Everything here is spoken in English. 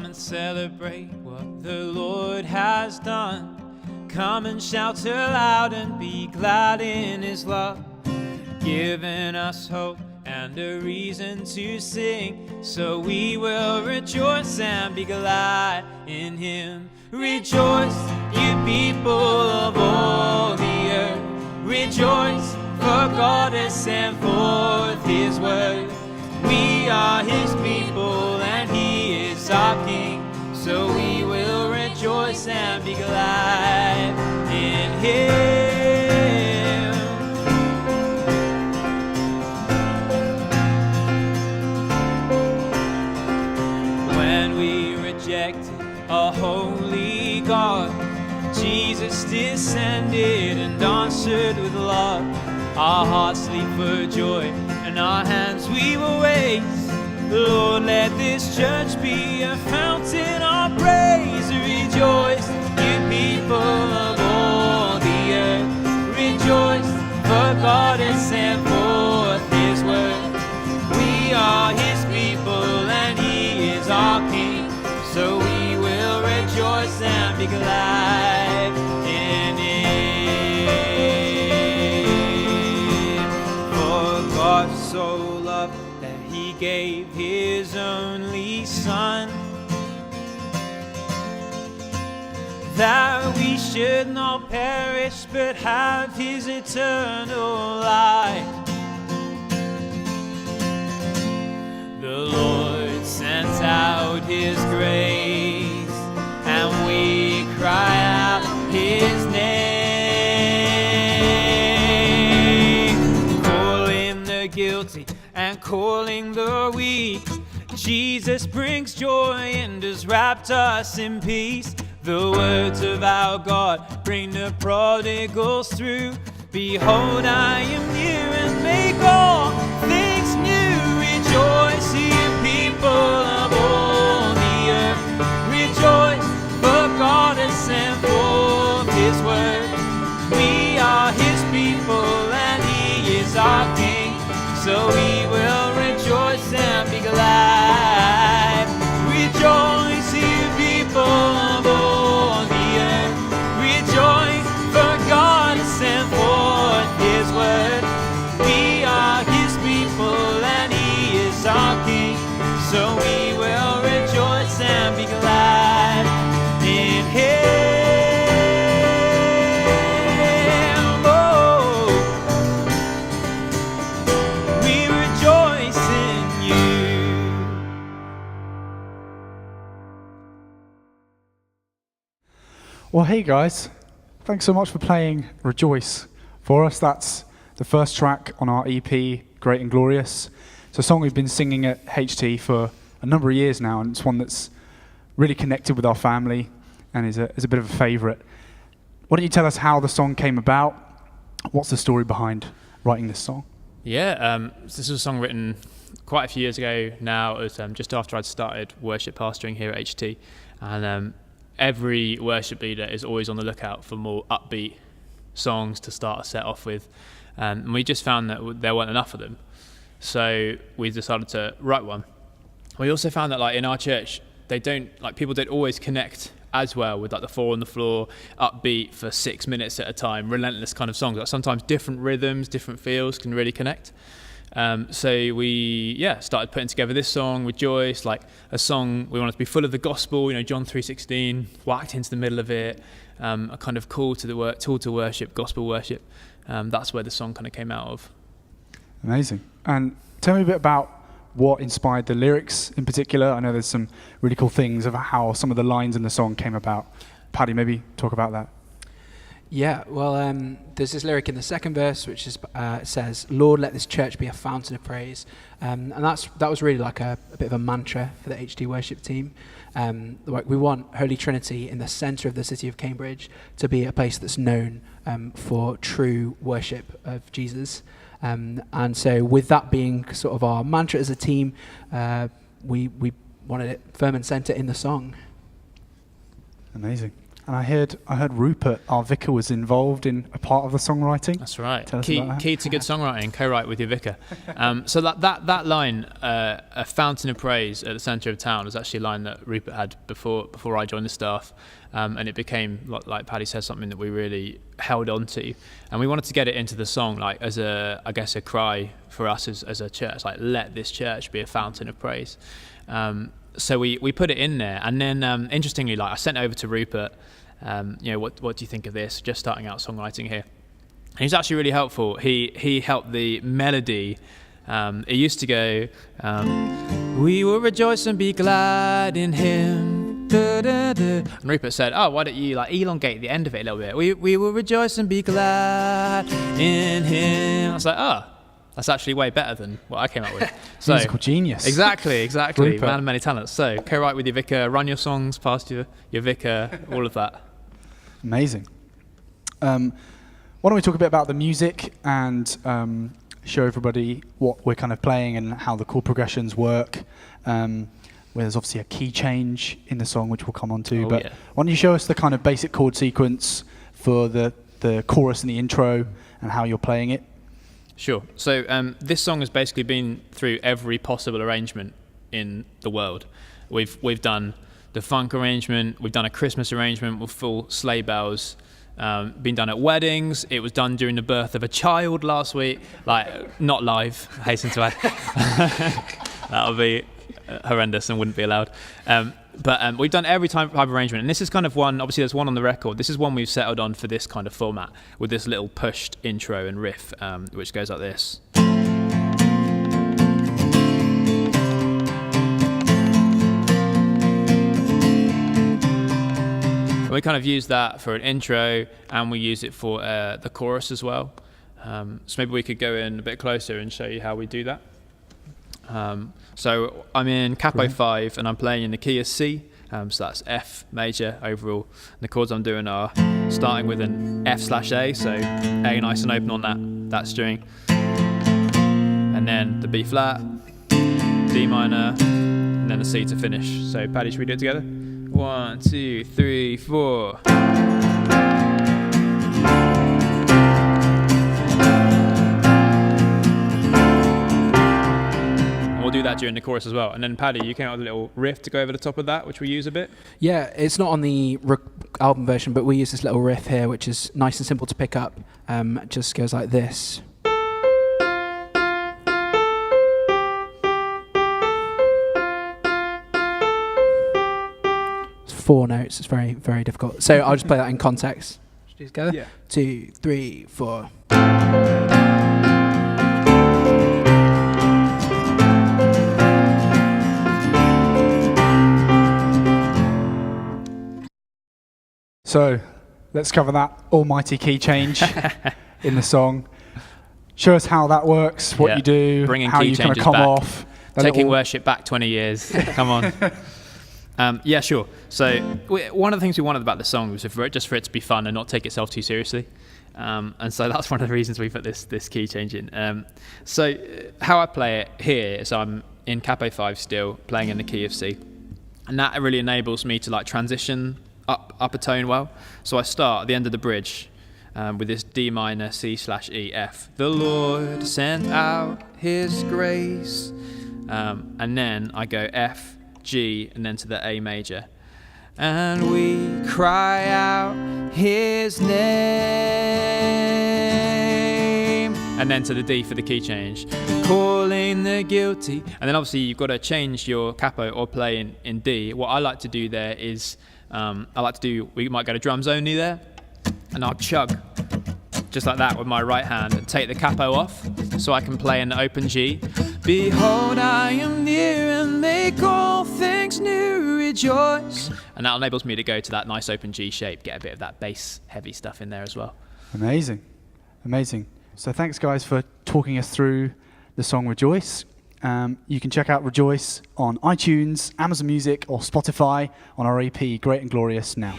Come and celebrate what the Lord has done. Come and shout aloud and be glad in his love, giving us hope and a reason to sing. So we will rejoice and be glad in him. Rejoice, you people of all the earth. Rejoice, for God has sent forth his word. We are his people and he is our King. So we will rejoice and be glad in him. When we rejected a holy God, Jesus descended and answered with love. Our hearts leap for joy and our hands we will raise. Lord, let this church be a fountain of praise. Rejoice, you people of all the earth. Rejoice, for God has sent forth his word. We are his people and he is our King. So we will rejoice and be glad in him. For God so loved that he gave his only Son, that we should not perish but have his eternal life. The Lord sent out his grace, and we cry out his name, calling the guilty and calling the weak. Jesus brings joy and has wrapped us in peace. The words of our God bring the prodigals through. Behold, I am near and make all things new. Rejoice, you people of all the earth. Rejoice, for God has sent forth his word. We are his people and he is our King. So we will rejoice and be glad. Rejoice, you people of all the earth. Rejoice, for God has sent forth his word. We are his people and he is our King. So we will rejoice and be glad in him. Oh, we rejoice in you. Well, hey guys, thanks so much for playing Rejoice for us. That's the first track on our EP, Great and Glorious. It's a song we've been singing at HT for a number of years now, and it's one that's really connected with our family and is a bit of a favourite. Why don't you tell us how the song came about? What's the story behind writing this song? Yeah, this was a song written quite a few years ago now. It was just after I'd started worship pastoring here at HT, and every worship leader is always on the lookout for more upbeat songs to start a set off with, and we just found that there weren't enough of them, so we decided to write one. We also found that like in our church, people don't always connect as well with like the four on the floor, upbeat for 6 minutes at a time, relentless kind of songs. Like sometimes different rhythms, different feels can really connect. So we started putting together this song, Rejoice, like a song we wanted to be full of the gospel, John 3:16, whacked into the middle of it, a kind of call to worship, gospel worship. That's where the song kind of came out of. Amazing. And tell me a bit about what inspired the lyrics in particular. I know there's some really cool things about how some of the lines in the song came about. Paddy, maybe talk about that. Yeah, well, there's this lyric in the second verse which is says, "Lord, let this church be a fountain of praise," and that was really like a bit of a mantra for the HT worship team. We want Holy Trinity in the centre of the city of Cambridge to be a place that's known for true worship of Jesus. And so with that being sort of our mantra as a team, we wanted it firm and centre in the song. Amazing. And I heard Rupert, our vicar, was involved in a part of the songwriting. That's right. Tell us about that. Key to good songwriting, co-write with your vicar. So that line, a fountain of praise at the centre of town, was actually a line that Rupert had before I joined the staff, and it became, like Paddy said, something that we really held on to, and we wanted to get it into the song, like as a cry for us as a church, like let this church be a fountain of praise. So we put it in there, and then interestingly, like I sent it over to Rupert. What do you think of this? Just starting out songwriting here. And he's actually really helpful. He helped the melody. It used to go, we will rejoice and be glad in him. Da, da, da. And Rupert said, why don't you like elongate the end of it a little bit? We will rejoice and be glad in him. I was like, that's actually way better than what I came up with. So, musical genius. Exactly. Rupert. Man of many talents. So co-write with your vicar, run your songs past your vicar, all of that. Amazing. Why don't we talk a bit about the music and show everybody what we're kind of playing and how the chord progressions work. Where there's obviously a key change in the song, which we'll come on to. But why don't you show us the kind of basic chord sequence for the chorus and the intro and how you're playing it? Sure. So this song has basically been through every possible arrangement in the world. We've done the funk arrangement, we've done a Christmas arrangement with full sleigh bells, been done at weddings, it was done during the birth of a child last week, like not live, I hasten to add. That would be horrendous and wouldn't be allowed. But we've done every type of arrangement, and this is kind of one, obviously there's one on the record, this is one we've settled on for this kind of format, with this little pushed intro and riff, which goes like this. And we kind of use that for an intro, and we use it for the chorus as well. So maybe we could go in a bit closer and show you how we do that. So I'm in capo 5 and I'm playing in the key of C, so that's F major overall. And the chords I'm doing are starting with an F/A, so A nice and open on that string, and then the B flat, D minor, and then the C to finish. So Paddy, should we do it together? 1, 2, 3, 4. We'll do that during the chorus as well. And then Paddy, you came out with a little riff to go over the top of that, which we use a bit. Yeah, it's not on the album version, but we use this little riff here, which is nice and simple to pick up. It just goes like this. It's 4 notes. It's very, very difficult. So I'll just play that in context. Should we do it together? Yeah. 2, 3, 4. So let's cover that almighty key change in the song. Show us how that works, what you do, bringing how key you kind of changes come back. off. Taking worship back 20 years. Come on. Yeah, sure. So one of the things we wanted about the song was just for it to be fun and not take itself too seriously. And so that's one of the reasons we put this key change in. So how I play it here is I'm in capo 5 still, playing in the key of C. And that really enables me to like transition up a tone well. So I start at the end of the bridge with this D minor C/E F. The Lord sent out his grace. And then I go F, G, and then to the A major. And we cry out his name. And then to the D for the key change. Calling the guilty. And then obviously you've got to change your capo or play in D. What I like to do there is, we might go to drums only there, and I'll chug just like that with my right hand and take the capo off so I can play in the open G. Behold, I am near and make all things new, rejoice. And that enables me to go to that nice open G shape, get a bit of that bass heavy stuff in there as well. Amazing. So thanks guys for talking us through the song Rejoice. You can check out Rejoice on iTunes, Amazon Music or Spotify on our EP Great and Glorious now.